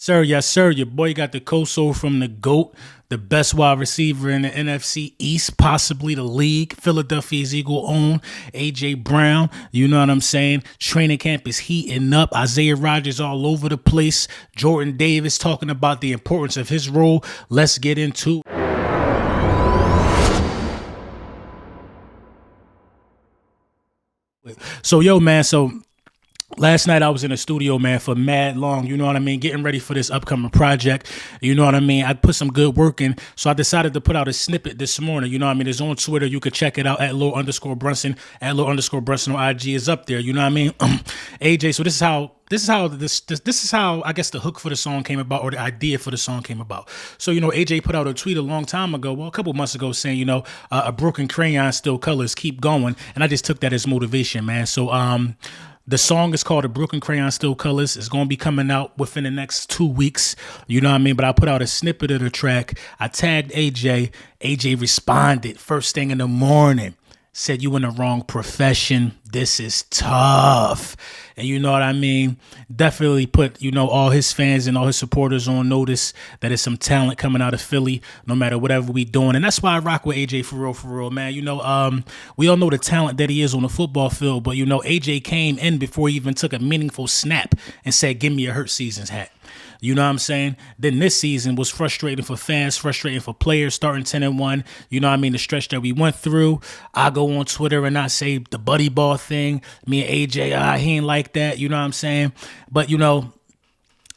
Sir, yes, sir. Your boy got the co-soul from the GOAT, the best wide receiver in the NFC East, possibly the league. Philadelphia's Eagle own A.J. Brown. You know what I'm saying? Training camp is heating up. Isiah Rodgers all over the place. Jordan Davis talking about the importance of his role. Let's get into it. So, yo, man, last night I was in the studio, man, for mad long, you know what I mean, getting ready for this upcoming project, you know what I mean. I put some good work in, so I decided to put out a snippet this morning, you know what I mean. It's on Twitter, you could check it out at @Lil_Brunson, @Lil_Brunson on IG is up there, you know what I mean. AJ, so this is how I guess the hook for the song came about, or the idea for the song came about. So, you know, AJ put out a tweet a long time ago, well, a couple months ago, saying, you know, a broken crayon still colors, keep going, and I just took that as motivation, man. So, the song is called A Broken Crayon Still Colors. It's going to be coming out within the next 2 weeks. You know what I mean? But I put out a snippet of the track. I tagged AJ. AJ responded first thing in the morning. Said, you in the wrong profession. This is tough. And you know what I mean? Definitely put, you know, all his fans and all his supporters on notice that there's some talent coming out of Philly, no matter whatever we doing. And that's why I rock with AJ for real, man. You know, we all know the talent that he is on the football field, but, you know, AJ came in before he even took a meaningful snap and said, give me a hurt season's hat. You know what I'm saying? Then this season was frustrating for fans, frustrating for players, starting 10-1. You know what I mean? The stretch that we went through. I go on Twitter and I say the buddy ball thing. Me and AJ, he ain't like that. You know what I'm saying? But, you know,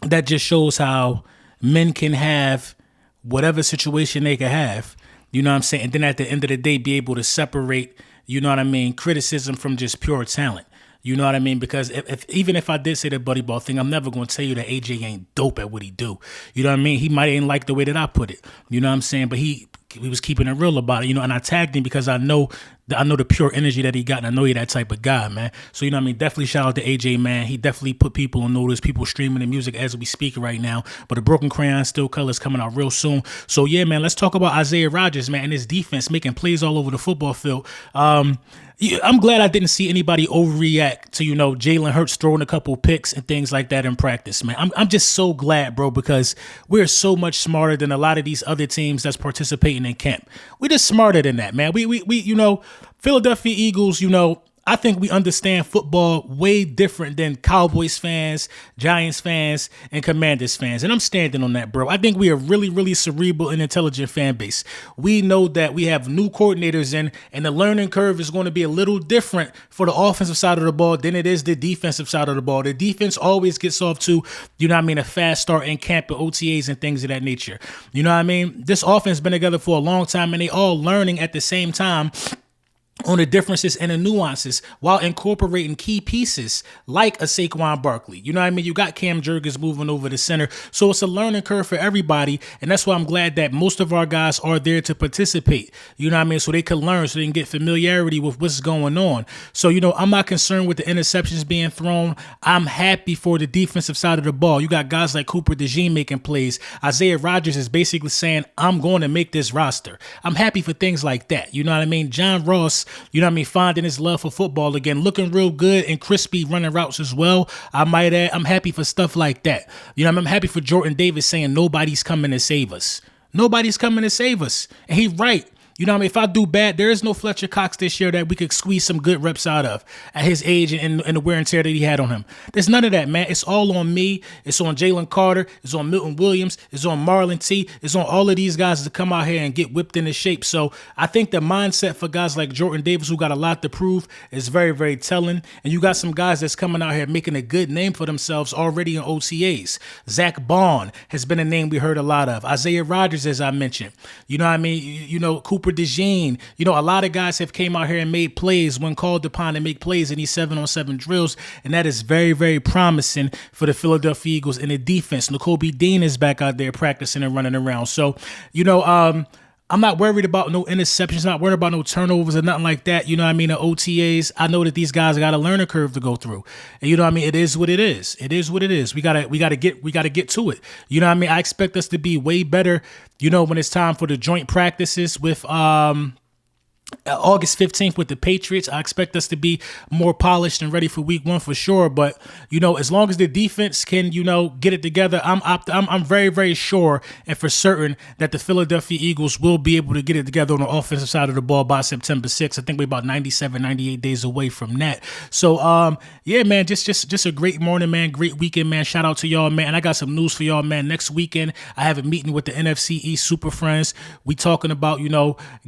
that just shows how men can have whatever situation they can have. You know what I'm saying? And then at the end of the day, be able to separate, you know what I mean, criticism from just pure talent. You know what I mean? Because even if I did say the buddy ball thing, I'm never going to tell you that AJ ain't dope at what he do. You know what I mean? He might ain't like the way that I put it. You know what I'm saying? But he was keeping it real about it, you know, and I tagged him because I know the pure energy that he got, and I know he that type of guy, man. So, you know what I mean? Definitely shout out to AJ, man. He definitely put people on notice, people streaming the music as we speak right now. But A Broken Crayon Still Colors coming out real soon. So, yeah, man, let's talk about Isiah Rodgers, man, and his defense making plays all over the football field. I'm glad I didn't see anybody overreact to, you know, Jalen Hurts throwing a couple picks and things like that in practice, man. I'm just so glad, bro, because we're so much smarter than a lot of these other teams that's participating in camp. We're just smarter than that, man. We you know, Philadelphia Eagles, you know, I think we understand football way different than Cowboys fans, Giants fans, and Commanders fans. And I'm standing on that, bro. I think we are really, really cerebral and intelligent fan base. We know that we have new coordinators in, and the learning curve is going to be a little different for the offensive side of the ball than it is the defensive side of the ball. The defense always gets off to, you know what I mean, a fast start in camp and OTAs and things of that nature. You know what I mean? This offense has been together for a long time, and they all learning at the same time on the differences and the nuances while incorporating key pieces like a Saquon Barkley. You know what I mean? You got Cam Jurgens moving over the center. So it's a learning curve for everybody. And that's why I'm glad that most of our guys are there to participate. You know what I mean? So they can learn, so they can get familiarity with what's going on. So, you know, I'm not concerned with the interceptions being thrown. I'm happy for the defensive side of the ball. You got guys like Cooper DeJean making plays. Isiah Rodgers is basically saying, I'm going to make this roster. I'm happy for things like that. You know what I mean? John Ross, you know what I mean, finding his love for football again, looking real good and crispy running routes as well. I might add, I'm happy for stuff like that. You know, I'm happy for Jordan Davis saying nobody's coming to save us. Nobody's coming to save us. And he's right. You know what I mean? If I do bad, there is no Fletcher Cox this year that we could squeeze some good reps out of at his age and the wear and tear that he had on him. There's none of that, man. It's all on me. It's on Jalen Carter. It's on Milton Williams. It's on Marlon T. It's on all of these guys to come out here and get whipped into shape. So I think the mindset for guys like Jordan Davis, who got a lot to prove, is very, very telling. And you got some guys that's coming out here making a good name for themselves already in OTAs. Zach Bond has been a name we heard a lot of. Isiah Rodgers, as I mentioned. You know what I mean? You know, Cooper DeJean. You know, a lot of guys have came out here and made plays when called upon to make plays in these 7-on-7 drills, and that is very, very promising for the Philadelphia Eagles in the defense. Nakobe Dean is back out there practicing and running around. So, you know, I'm not worried about no interceptions, not worried about no turnovers or nothing like that. You know what I mean? The OTAs, I know that these guys got a learning curve to go through. And you know what I mean? It is what it is. It is what it is. We gotta get to it. You know what I mean? I expect us to be way better, you know, when it's time for the joint practices with August 15th with the Patriots. I expect us to be more polished and ready for week one for sure. But, as long as the defense can, get it together, I'm very, very sure and for certain that the Philadelphia Eagles will be able to get it together on the offensive side of the ball by September 6th. I think we're about 97, 98 days away from that. So, yeah, man, just a great morning, man. Great weekend, man. Shout out to y'all, man. And I got some news for y'all, man. Next weekend, I have a meeting with the NFC East Super Friends. We talking about,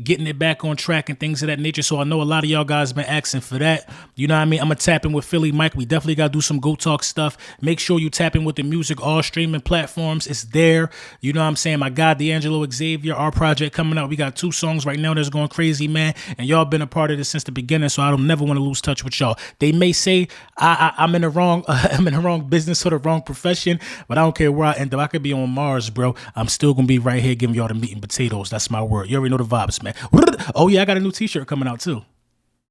getting it back on track and things of that nature. So I know a lot of y'all guys been asking for that. You know what I mean? I'm going to tap in with Philly Mike. We definitely got to do some Go Talk stuff. Make sure you tap in with the music, all streaming platforms. It's there. You know what I'm saying? My guy, D'Angelo Xavier, our project coming out. We got 2 songs right now that's going crazy, man. And y'all been a part of this since the beginning, so I don't never want to lose touch with y'all. They may say I'm in the wrong I'm in the wrong business or the wrong profession, but I don't care where I end up. I could be on Mars, bro. I'm still going to be right here giving y'all the meat and potatoes. That's my word. You already know the vibes, man. Oh, yeah, I got a new t-shirt coming out, too.